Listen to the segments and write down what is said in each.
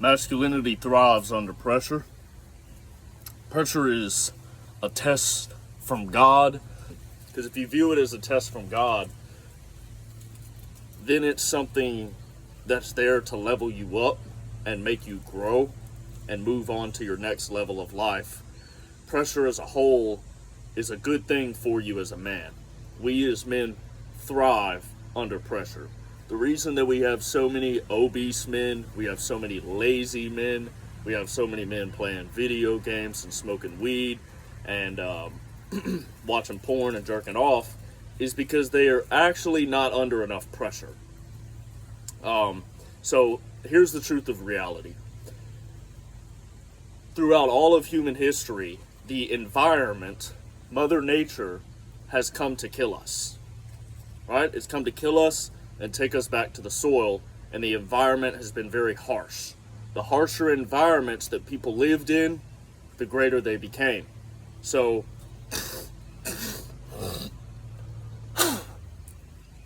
Masculinity thrives under pressure. Pressure is a test from God, because if you view it as a test from God, then it's something that's there to level you up and make you grow and move on to your next level of life. Pressure as a whole is a good thing for you as a man. We as men thrive under pressure. The reason that we have so many obese men, we have so many lazy men, we have so many men playing video games and smoking weed and watching porn and jerking off is because they are actually not under enough pressure. So here's the truth of reality. Throughout all of human history, the environment, Mother Nature, has come to kill us. Right? It's come to kill us and take us back to the soil, and the environment has been very harsh. The harsher environments that people lived in, the greater they became. So,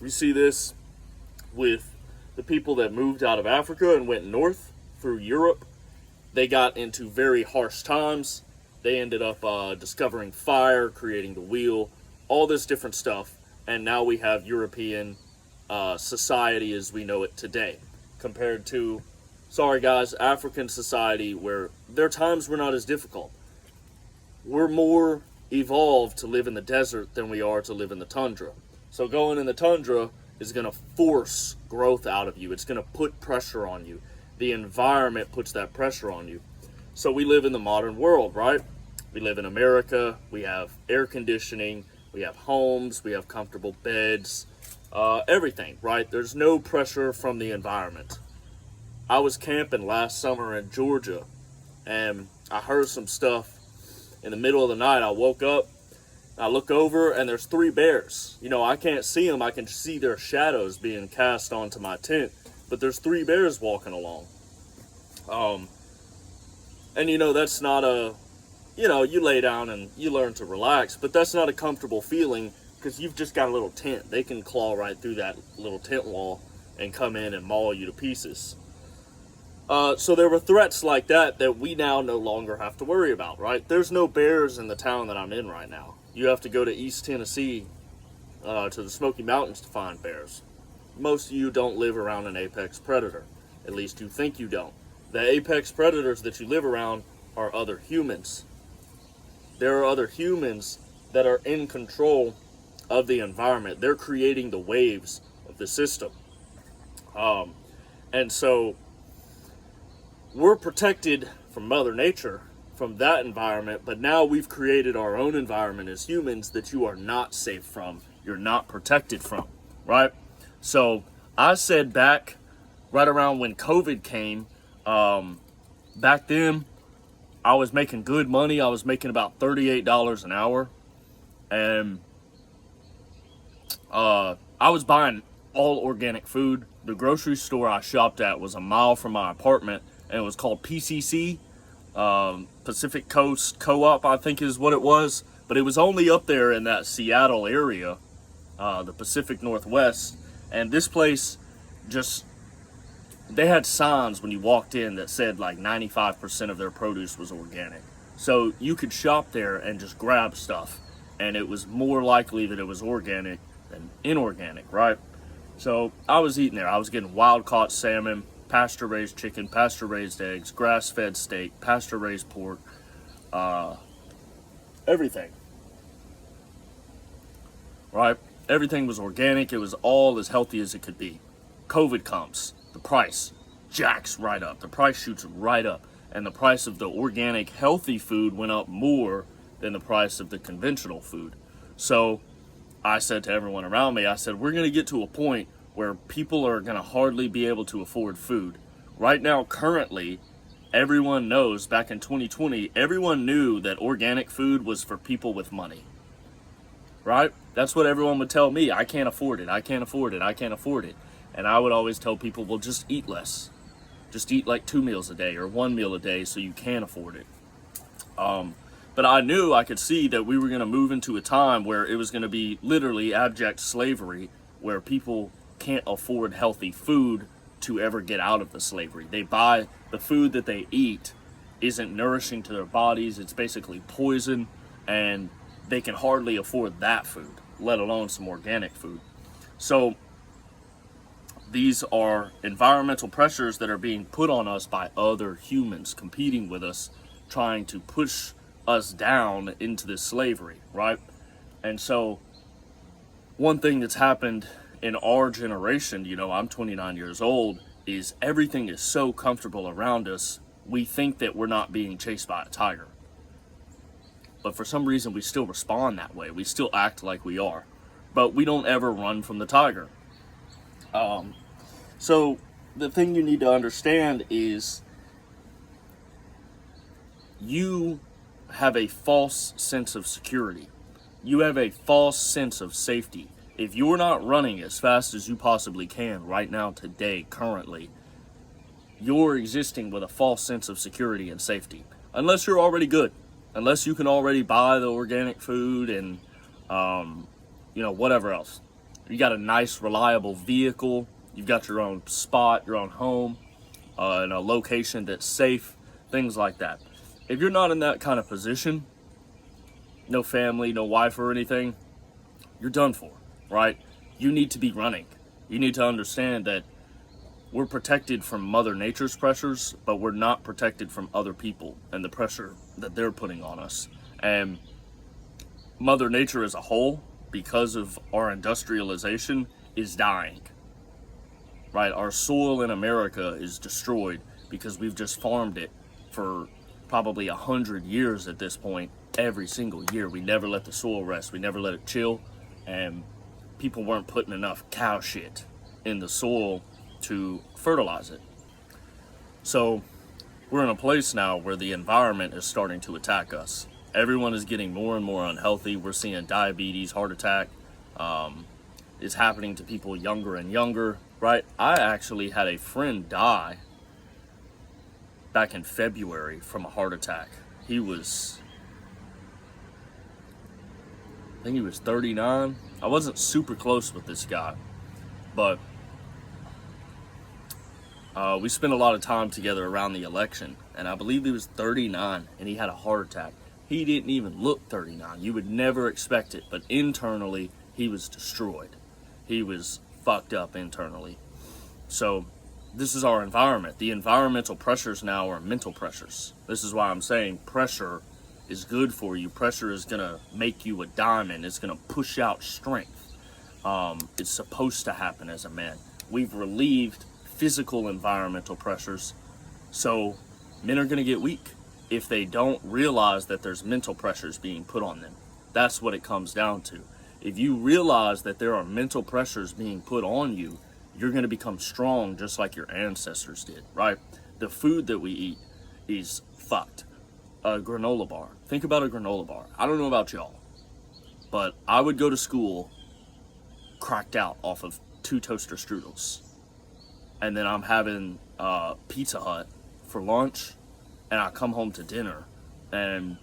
we see this with the people that moved out of Africa and went north through Europe. They got into very harsh times. They ended up discovering fire, creating the wheel, all this different stuff. And now we have European society as we know it today, compared to, sorry guys, African society, where their times were not as difficult. We're more evolved to live in the desert than we are to live in the tundra. So going in the tundra is going to force growth out of you. It's going to put pressure on you. The environment puts that pressure on you. So we live in the modern world, right? We live in America. We have air conditioning. We have homes. We have comfortable beds. Everything, right? There's no pressure from the environment. I was camping last summer in Georgia, and I heard some stuff in the middle of the night. I woke up, I look over, and there's 3 bears. You know, I can't see them. I can see their shadows being cast onto my tent, but there's 3 bears walking along. And you know, that's not a, you know, you lay down and you learn to relax, but that's not a comfortable feeling because you've just got a little tent. They can claw right through that little tent wall and come in and maul you to pieces. So there were threats like that that we now no longer have to worry about, right? There's no bears in the town that I'm in right now. You have to go to East Tennessee, to the Smoky Mountains to find bears. Most of you don't live around an apex predator. At least you think you don't. The apex predators that you live around are other humans. There are other humans that are in control of the environment. They're creating the waves of the system. And so we're protected from Mother Nature, from that environment, but now we've created our own environment as humans that you are not safe from, you're not protected from, right? So I said back right around when COVID came, back then I was making good money. I was making about $38 an hour, and I was buying all organic food. The grocery store I shopped at was a mile from my apartment, and it was called PCC, Pacific Coast Co-op, I think is what it was. But it was only up there in that Seattle area, the Pacific Northwest. And this place just, they had signs when you walked in that said like 95% of their produce was organic. So you could shop there and just grab stuff, and it was more likely that it was organic than inorganic, right? So I was eating there. I was getting wild-caught salmon, pasture-raised chicken, pasture-raised eggs, grass-fed steak, pasture-raised pork, everything, right? Everything was organic. It was all as healthy as it could be. COVID comes. The price jacks right up. The price shoots right up. And the price of the organic, healthy food went up more than the price of the conventional food. So I said to everyone around me, I said, we're going to get to a point where people are going to hardly be able to afford food. Right now, currently, everyone knows, back in 2020, everyone knew that organic food was for people with money. Right? That's what everyone would tell me. I can't afford it. I can't afford it. I can't afford it. And I would always tell people, well, just eat less. Just eat like 2 meals a day or 1 meal a day so you can afford it. But I knew, I could see that we were going to move into a time where it was going to be literally abject slavery, where people can't afford healthy food to ever get out of the slavery. They buy the food that they eat isn't nourishing to their bodies. It's basically poison, and they can hardly afford that food, let alone some organic food. So these are environmental pressures that are being put on us by other humans competing with us, trying to push us down into this slavery, right? And so one thing that's happened in our generation, I'm 29 years old, is everything is so comfortable around us, we think that we're not being chased by a tiger. But for some reason, we still respond that way. We still act like we are. But we don't ever run from the tiger. So the thing you need to understand is you have a false sense of security. You have a false sense of safety. If you're not running as fast as you possibly can right now, today, currently, you're existing with a false sense of security and safety. Unless you're already good. Unless you can already buy the organic food and, whatever else. You got a nice, reliable vehicle. You've got your own spot, your own home, in a location that's safe, things like that. If you're not in that kind of position, no family, no wife or anything, you're done for, right? You need to be running. You need to understand that we're protected from Mother Nature's pressures, but we're not protected from other people and the pressure that they're putting on us. And Mother Nature as a whole, because of our industrialization, is dying. Right? Our soil in America is destroyed because we've just farmed it for probably 100 years at this point. Every single year, we never let the soil rest. We never let it chill, and people weren't putting enough cow shit in the soil to fertilize it. So we're in a place now where the environment is starting to attack us. Everyone is getting more and more unhealthy. We're seeing diabetes, heart attack. It's happening to people younger and younger, right? I actually had a friend die back in February from a heart attack. I think he was 39. I wasn't super close with this guy, but we spent a lot of time together around the election, and I believe he was 39 and he had a heart attack. He didn't even look 39. You would never expect it, but internally he was destroyed. He was fucked up internally. So this is our environment. The environmental pressures now are mental pressures. This is why I'm saying pressure is good for you. Pressure is going to make you a diamond. It's going to push out strength. It's supposed to happen as a man. We've relieved physical environmental pressures, so men are going to get weak if they don't realize that there's mental pressures being put on them. That's what it comes down to. If you realize that there are mental pressures being put on you, you're going to become strong just like your ancestors did, right? The food that we eat is fucked. A granola bar. Think about a granola bar. I don't know about y'all, but I would go to school cracked out off of 2 toaster strudels. And then I'm having Pizza Hut for lunch, and I come home to dinner, and,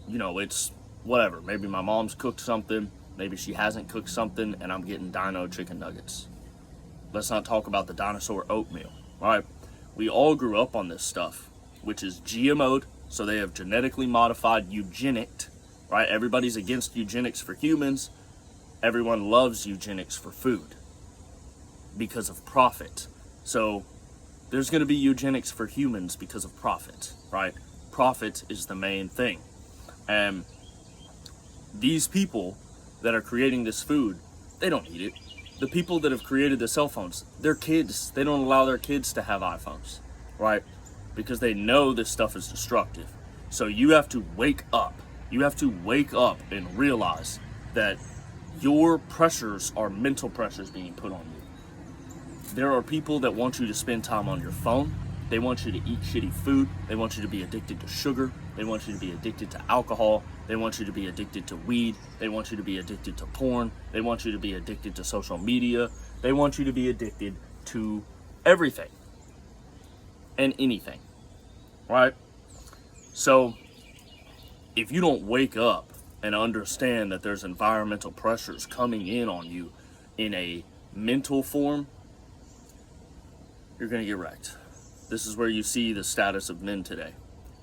it's whatever. Maybe my mom's cooked something, maybe she hasn't cooked something, and I'm getting dino chicken nuggets. Let's not talk about the dinosaur oatmeal, right? We all grew up on this stuff, which is GMO'd, so they have genetically modified eugenics, right? Everybody's against eugenics for humans. Everyone loves eugenics for food because of profit. So there's going to be eugenics for humans because of profit, right? Profit is the main thing. And these people that are creating this food, they don't eat it. The people that have created the cell phones, their kids, they don't allow their kids to have iPhones, right? Because they know this stuff is destructive. So you have to wake up. You have to wake up and realize that your pressures are mental pressures being put on you. There are people that want you to spend time on your phone. They want you to eat shitty food. They want you to be addicted to sugar. They want you to be addicted to alcohol. They want you to be addicted to weed. They want you to be addicted to porn. They want you to be addicted to social media. They want you to be addicted to everything and anything, right? So if you don't wake up and understand that there's environmental pressures coming in on you in a mental form, you're going to get wrecked. This is where you see the status of men today,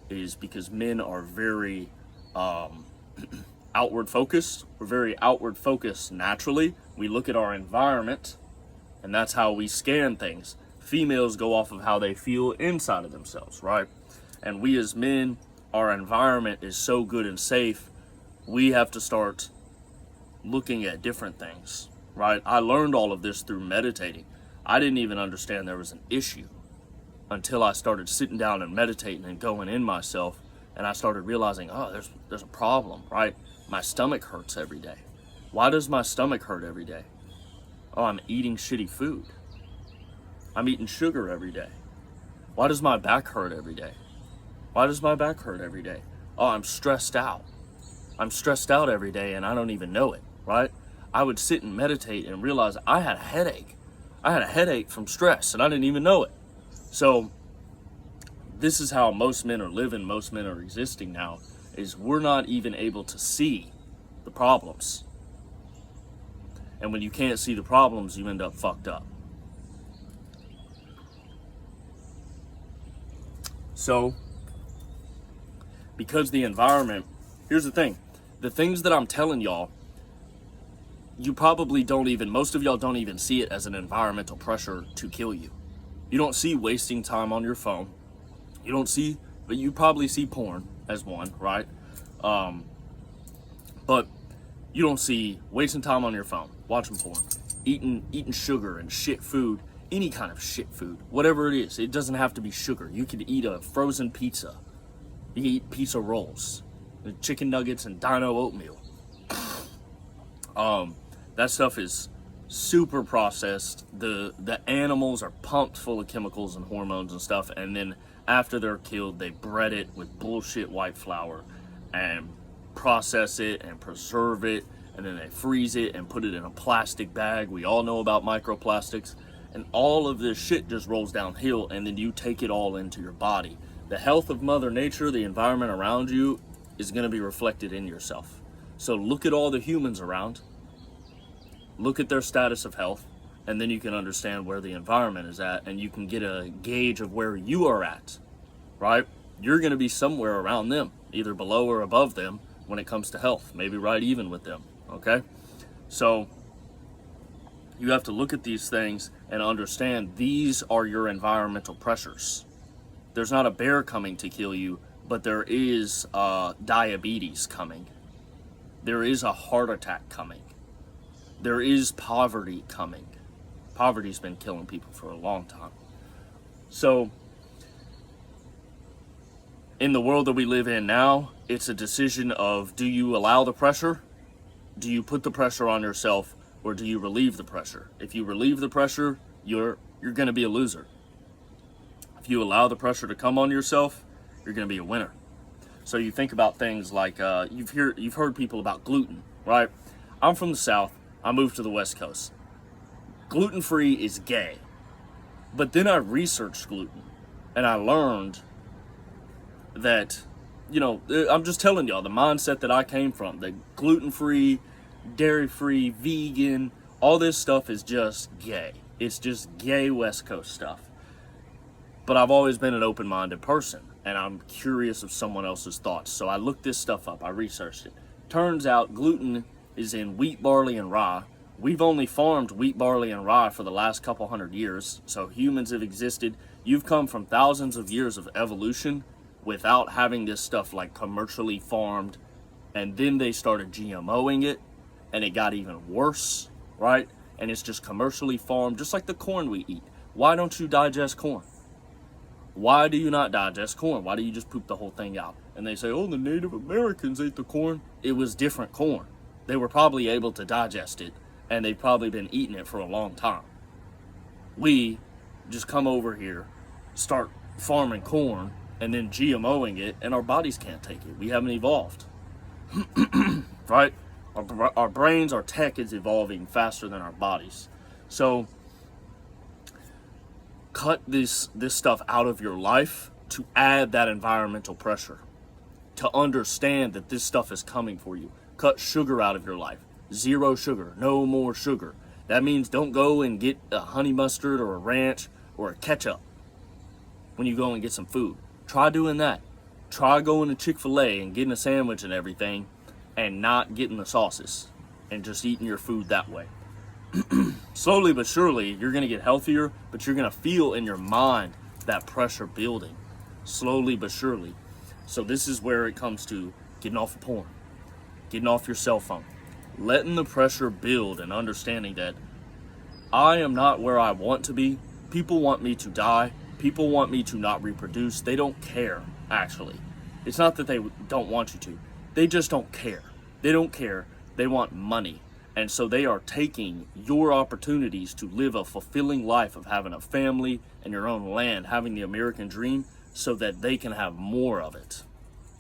is because men are very outward focused. We're very outward focused naturally. We look at our environment, and that's how we scan things. Females go off of how they feel inside of themselves, right? And we as men, our environment is so good and safe, we have to start looking at different things, right? I learned all of this through meditating. I didn't even understand there was an issue until I started sitting down and meditating and going in myself, and I started realizing, oh, there's a problem, right? My stomach hurts every day. Why does my stomach hurt every day? Oh, I'm eating shitty food. I'm eating sugar every day. Why does my back hurt every day? Why does my back hurt every day? Oh, I'm stressed out. I'm stressed out every day and I don't even know it, right? I would sit and meditate and realize I had a headache. I had a headache from stress and I didn't even know it. So this is how most men are living, most men are existing now, is we're not even able to see the problems. And when you can't see the problems, you end up fucked up. So, because the environment, here's the thing. The things that I'm telling y'all, you probably don't even, most of y'all don't even see it as an environmental pressure to kill you. You don't see wasting time on your phone. You don't see, but you probably see porn as one, right? But you don't see wasting time on your phone, watching porn, eating sugar and shit food, any kind of shit food, whatever it is. It doesn't have to be sugar. You could eat a frozen pizza. You can eat pizza rolls, chicken nuggets and dino oatmeal. That stuff is super processed. The animals are pumped full of chemicals and hormones and stuff, and then after they're killed, they bread it with bullshit white flour and process it and preserve it, and then they freeze it and put it in a plastic bag. We all know about microplastics, and all of this shit just rolls downhill, and then you take it all into your body. The health of Mother Nature, the environment around you, is going to be reflected in yourself. So look at all the humans around, look at their status of health, and then you can understand where the environment is at, and you can get a gauge of where you are at, right? You're going to be somewhere around them, either below or above them when it comes to health, maybe right even with them, okay? So you have to look at these things and understand these are your environmental pressures. There's not a bear coming to kill you, but there is diabetes coming. There is a heart attack coming. There is poverty coming. Poverty's been killing people for a long time. So, in the world that we live in now, it's a decision of, do you allow the pressure? Do you put the pressure on yourself, or do you relieve the pressure? If you relieve the pressure, you're going to be a loser. If you allow the pressure to come on yourself, you're going to be a winner. So you think about things like, you've heard people about gluten, right? I'm from the South. I moved to the West Coast. Gluten-free is gay. But then I researched gluten, and I learned that, I'm just telling y'all the mindset that I came from, that gluten-free, dairy-free, vegan, all this stuff is just gay. It's just gay West Coast stuff. But I've always been an open-minded person, and I'm curious of someone else's thoughts. So I looked this stuff up. I researched it. Turns out gluten is in wheat, barley, and rye. We've only farmed wheat, barley, and rye for the last couple hundred years. So humans have existed. You've come from thousands of years of evolution without having this stuff like commercially farmed. And then they started GMOing it, and it got even worse, right? And it's just commercially farmed, just like the corn we eat. Why don't you digest corn? Why do you not digest corn? Why do you just poop the whole thing out? And they say, oh, the Native Americans ate the corn. It was different corn. They were probably able to digest it, and they've probably been eating it for a long time. We just come over here, start farming corn, and then GMOing it, and our bodies can't take it. We haven't evolved, right? Our brains, our tech is evolving faster than our bodies. So cut this stuff out of your life to add that environmental pressure, to understand that this stuff is coming for you. Cut sugar out of your life. Zero sugar, no more sugar. That means don't go and get a honey mustard or a ranch or a ketchup when you go and get some food. Try doing that. Try going to Chick-fil-A and getting a sandwich and everything and not getting the sauces and just eating your food that way. Slowly but surely, you're going to get healthier, but you're going to feel in your mind that pressure building. Slowly but surely. So this is where it comes to getting off of porn, getting off your cell phone, letting the pressure build and understanding that I am not where I want to be. People want me to die. People want me to not reproduce. They don't care, actually. It's not that they don't want you to. They just don't care. They don't care. They want money. And so they are taking your opportunities to live a fulfilling life of having a family and your own land, having the American dream, so that they can have more of it,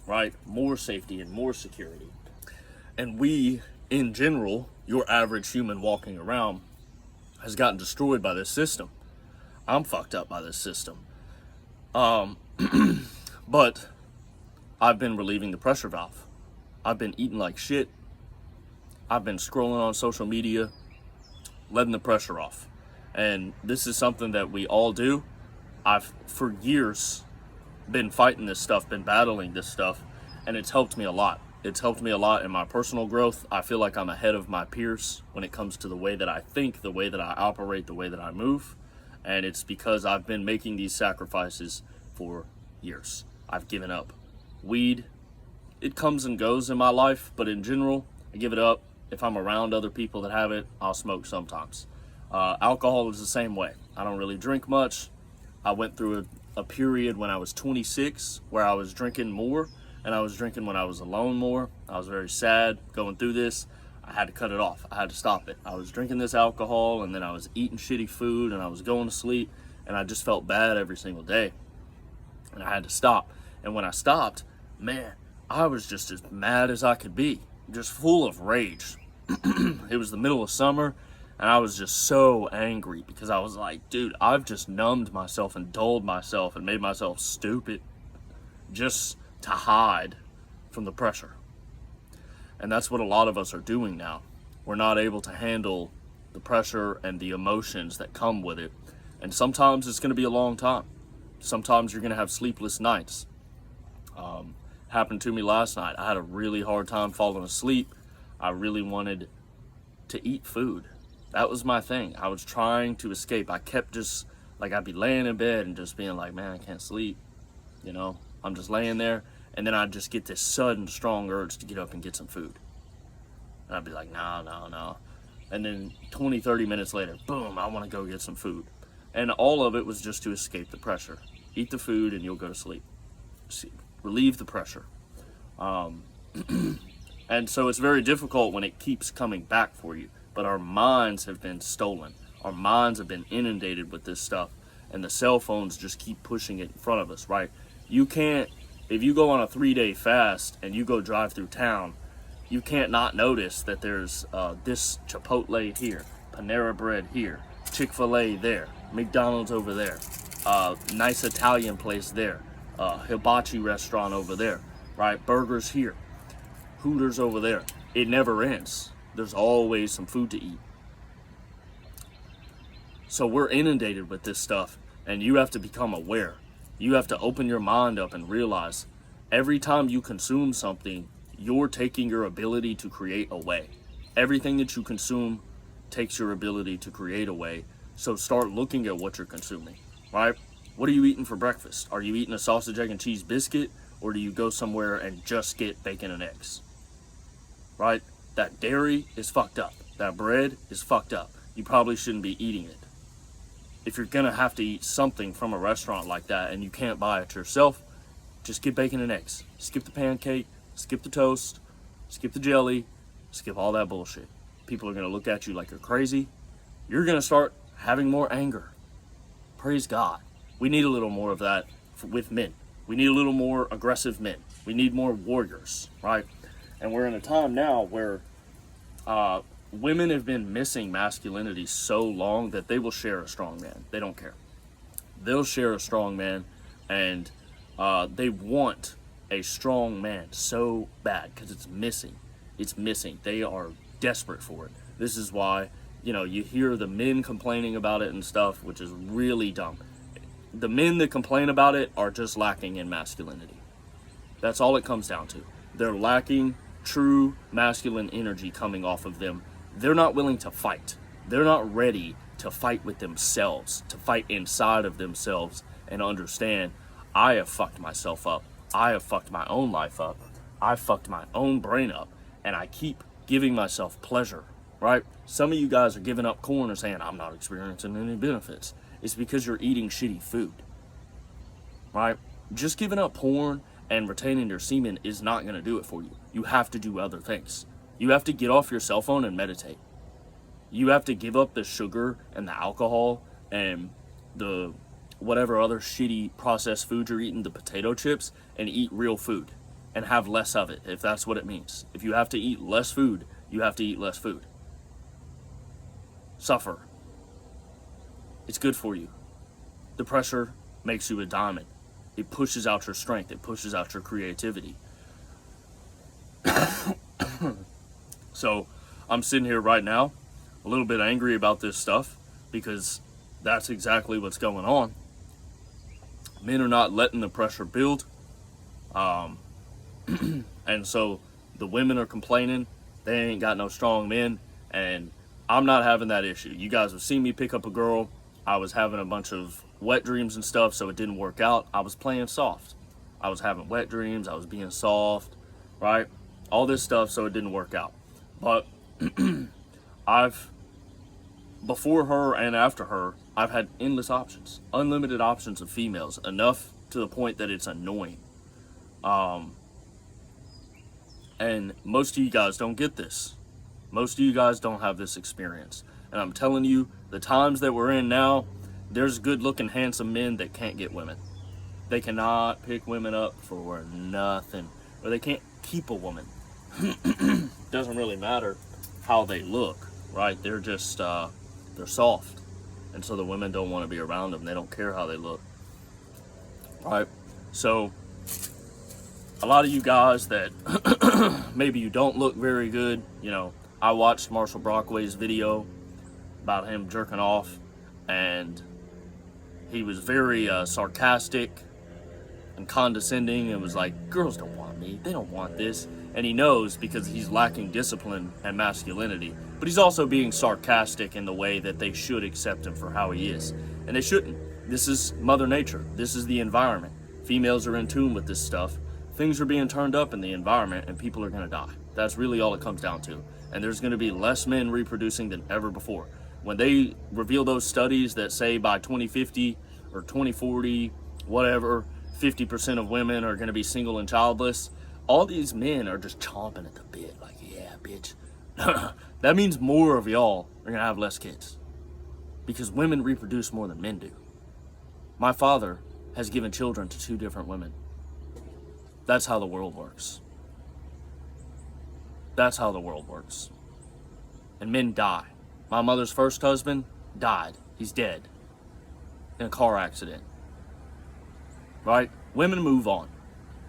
right? More safety and more security. And we, in general, your average human walking around, has gotten destroyed by this system. I'm fucked up by this system. But I've been relieving the pressure valve. I've been eating like shit. I've been scrolling on social media, letting the pressure off. And this is something that we all do. I've, for years, been fighting this stuff, been battling this stuff, and it's helped me a lot. It's helped me a lot in my personal growth. I feel like I'm ahead of my peers when it comes to the way that I think, the way that I operate, the way that I move. And it's because I've been making these sacrifices for years. I've given up weed. It comes and goes in my life, but in general, I give it up. If I'm around other people that have it, I'll smoke sometimes. Alcohol is the same way. I don't really drink much. I went through a period when I was 26 where I was drinking more, and I was drinking when I was alone more. I was very sad going through this. I had to cut it off. I had to stop it. I was drinking this alcohol, and then I was eating shitty food, and I was going to sleep, and I just felt bad every single day. And I had to stop. And when I stopped, man, I was just as mad as I could be, just full of rage. It was the middle of summer, and I was just so angry because I was like, dude, I've just numbed myself and dulled myself and made myself stupid just to hide from the pressure. And that's what a lot of us are doing now. We're not able to handle the pressure and the emotions that come with it. And sometimes it's going to be a long time. Sometimes you're going to have sleepless nights. Happened to me last night. I had a really hard time falling asleep. I really wanted to eat food. That was my thing. I was trying to escape. I kept just, like, I'd be laying in bed and just being like, man, I can't sleep. You know, I'm just laying there. And then I'd just get this sudden, strong urge to get up and get some food. And I'd be like, no. And then 20, 30 minutes later, boom, I want to go get some food. And all of it was just to escape the pressure. Eat the food and you'll go to sleep. Relieve the pressure. And so it's very difficult when it keeps coming back for you. But our minds have been stolen. Our minds have been inundated with this stuff. And the cell phones just keep pushing it in front of us, right? You can't, if you go on a 3-day fast and you go drive through town, you can't not notice that there's this Chipotle here, Panera Bread here, Chick-fil-A there, McDonald's over there, nice Italian place there, hibachi restaurant over there, right? Burgers here, Hooters over there. It never ends. There's always some food to eat. So we're inundated with this stuff, and you have to become aware. You have to open your mind up and realize every time you consume something, you're taking your ability to create away. Everything that you consume takes your ability to create away. So start looking at what you're consuming, right? What are you eating for breakfast? Are you eating a sausage, egg, and cheese biscuit, or do you go somewhere and just get bacon and eggs, right? That dairy is fucked up. That bread is fucked up. You probably shouldn't be eating it. If you're gonna have to eat something from a restaurant like that and you can't buy it yourself, just get bacon and eggs. Skip the pancake, skip the toast, skip the jelly, skip all that bullshit. People are gonna look at you like you're crazy. You're gonna start having more anger. Praise God. We need a little more of that with men. We need a little more aggressive men. We need more warriors, right? And we're in a time now where women have been missing masculinity so long that they will share a strong man. They don't care. They'll share a strong man, and they want a strong man so bad because it's missing. It's missing. They are desperate for it. This is why, you know, you hear the men complaining about it and stuff, which is really dumb. the men that complain about it are just lacking in masculinity. That's all it comes down to. They're lacking true masculine energy coming off of them. They're not willing to fight. They're not ready to fight with themselves, to fight inside of themselves and understand, I have fucked myself up. I have fucked my own life up. I fucked my own brain up. And I keep giving myself pleasure, right? Some of you guys are giving up corn and saying, I'm not experiencing any benefits. It's because you're eating shitty food, right? Just giving up porn and retaining your semen is not going to do it for you. You have to do other things. You have to get off your cell phone and meditate. You have to give up the sugar and the alcohol and the whatever other shitty processed food you're eating, the potato chips, and eat real food and have less of it, if that's what it means. If you have to eat less food, you have to eat less food. Suffer. It's good for you. The pressure makes you a diamond. It pushes out your strength. It pushes out your creativity. So I'm sitting here right now a little bit angry about this stuff because that's exactly what's going on. Men are not letting the pressure build. And so the women are complaining they ain't got no strong men, and I'm not having that issue. You guys have seen me pick up a girl. I was having a bunch of wet dreams and stuff, so it didn't work out. I was playing soft. I was having wet dreams. I was being soft, right? All this stuff, so it didn't work out. But before her and after her, I've had endless options, unlimited options of females, enough to the point that it's annoying. And most of you guys don't get this. Most of you guys don't have this experience. And I'm telling you, the times that we're in now, there's good-looking, handsome men that can't get women. They cannot pick women up for nothing. Or they can't keep a woman. Doesn't really matter how they look, right? They're just, they're soft. And so the women don't want to be around them. They don't care how they look. Right? So, a lot of you guys that maybe you don't look very good, you know, I watched Marshall Brockway's video about him jerking off, and he was very sarcastic and condescending and was like, girls don't want me, they don't want this. And he knows because he's lacking discipline and masculinity, but he's also being sarcastic in the way that they should accept him for how he is. And they shouldn't. This is Mother Nature. This is the environment. Females are in tune with this stuff. Things are being turned up in the environment and people are going to die. That's really all it comes down to. And there's going to be less men reproducing than ever before. When they reveal those studies that say by 2050 or 2040, whatever, 50% of women are going to be single and childless, all these men are just chomping at the bit. Like, yeah, bitch. That means more of y'all are going to have less kids. Because women reproduce more than men do. My father has given children to 2 different women. That's how the world works. That's how the world works. And men die. My mother's first husband died. He's dead. In a car accident. Right? Women move on.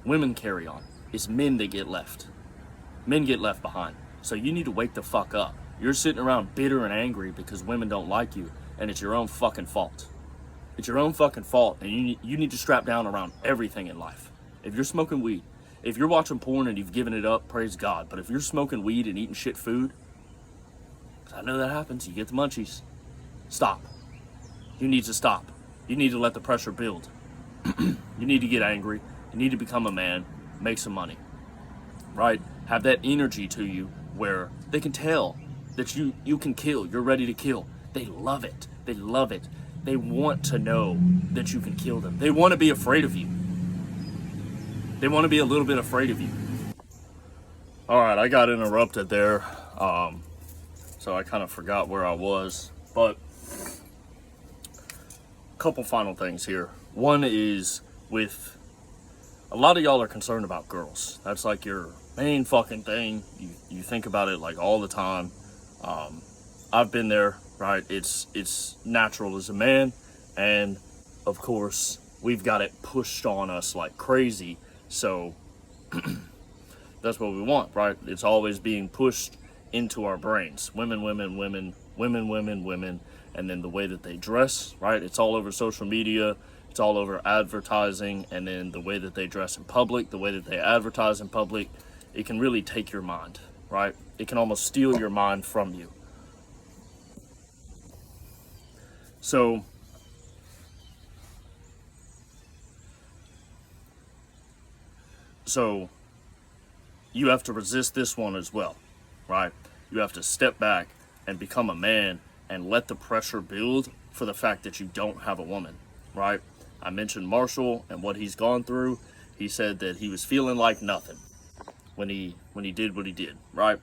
Women carry on. It's men that get left. Men get left behind. So you need to wake the fuck up. You're sitting around bitter and angry because women don't like you, and it's your own fucking fault. It's your own fucking fault, and you need to strap down around everything in life. If you're smoking weed, if you're watching porn and you've given it up, praise God. But if you're smoking weed and eating shit food, 'cause I know that happens, you get the munchies. Stop. You need to stop. You need to let the pressure build. You need to get angry. You need to become a man, make some money, right? Have that energy to you where they can tell that you can kill. You're ready to kill. They love it. They love it. They want to know that you can kill them. They want to be afraid of you. They want to be a little bit afraid of you. All right, I got interrupted there, so I kind of forgot where I was. But a couple final things here. One is with a lot of y'all are concerned about girls. That's like your main fucking thing. You think about it like all the time. I've been there, right? It's natural as a man, and of course we've got it pushed on us like crazy. So that's what we want, right? It's always being pushed into our brains. Women, women, women, women, women, women, and then the way that they dress, right? It's all over social media. It's all over advertising, and then the way that they dress in public, the way that they advertise in public, it can really take your mind, right? It can almost steal your mind from you. So you have to resist this one as well, right? You have to step back and become a man and let the pressure build for the fact that you don't have a woman, right? I mentioned Marshall and what he's gone through. He said that he was feeling like nothing when he did what he did, right?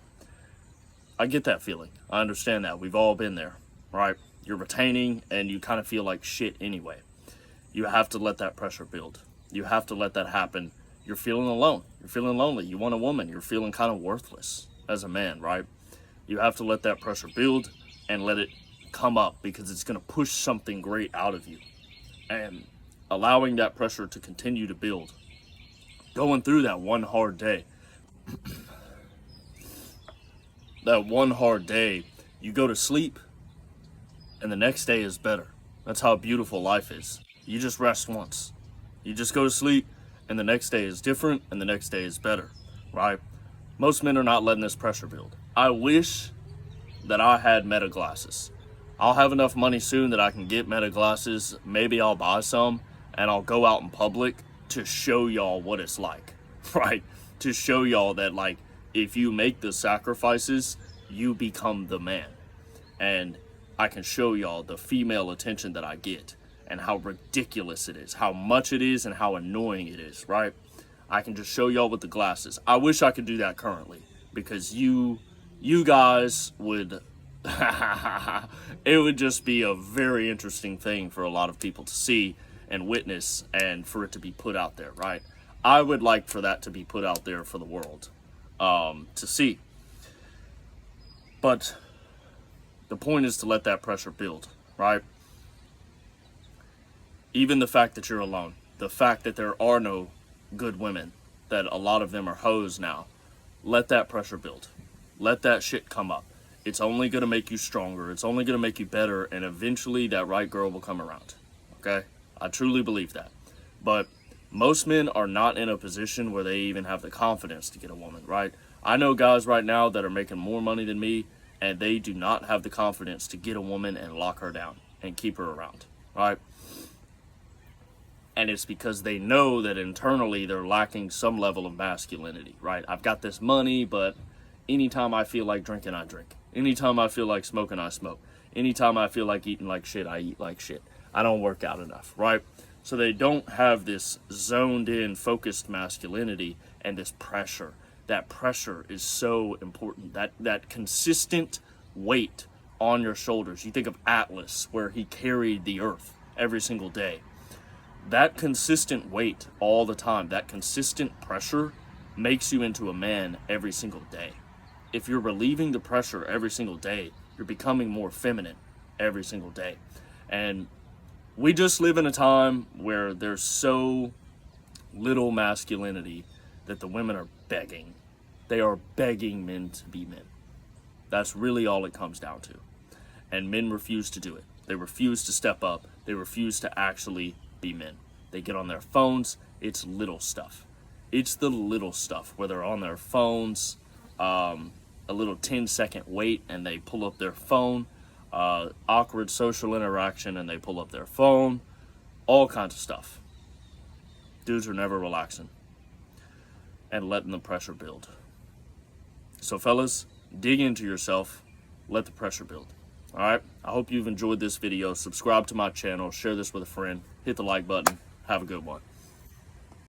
I get that feeling. I understand that. We've all been there, right? You're retaining and you kind of feel like shit anyway. You have to let that pressure build. You have to let that happen. You're feeling alone. You're feeling lonely. You want a woman. You're feeling kind of worthless as a man, right? You have to let that pressure build and let it come up, because it's going to push something great out of you. And allowing that pressure to continue to build. Going through that one hard day. That one hard day, you go to sleep and the next day is better. That's how beautiful life is. You just rest once. You just go to sleep and the next day is different and the next day is better, right? Most men are not letting this pressure build. I wish that I had Meta glasses. I'll have enough money soon that I can get Meta glasses. Maybe I'll buy some and I'll go out in public to show y'all what it's like, right? To show y'all that, like, if you make the sacrifices, you become the man. And I can show y'all the female attention that I get and how ridiculous it is, how much it is, and how annoying it is, right? I can just show y'all with the glasses. I wish I could do that currently, because you guys would, it would just be a very interesting thing for a lot of people to see and witness, and for it to be put out there, right? I would like for that to be put out there for the world to see. But the point is to let that pressure build, right? Even the fact that you're alone, the fact that there are no good women, that a lot of them are hoes now, let that pressure build. Let that shit come up. It's only going to make you stronger. It's only going to make you better, and eventually that right girl will come around, okay? I truly believe that. But most men are not in a position where they even have the confidence to get a woman, right? I know guys right now that are making more money than me, and they do not have the confidence to get a woman and lock her down and keep her around, right? And it's because they know that internally they're lacking some level of masculinity, right? I've got this money, but anytime I feel like drinking, I drink. Anytime I feel like smoking, I smoke. Anytime I feel like eating like shit, I eat like shit. I don't work out enough, right? So they don't have this zoned in, focused masculinity and this pressure. That pressure is so important. That consistent weight on your shoulders. You think of Atlas, where he carried the earth every single day. That consistent weight all the time, that consistent pressure makes you into a man every single day. If you're relieving the pressure every single day, you're becoming more feminine every single day. And we just live in a time where there's so little masculinity that the women are begging. They are begging men to be men. That's really all it comes down to. And men refuse to do it. They refuse to step up. They refuse to actually be men. They get on their phones. It's little stuff. It's the little stuff where they're on their phones, a little 10-second wait and they pull up their phone, awkward social interaction and they pull up their phone, all kinds of stuff. Dudes are never relaxing and letting the pressure build. So fellas, dig into yourself, let the pressure build. All right, I hope you've enjoyed this video. Subscribe to my channel, share this with a friend, hit the like button. Have a good one.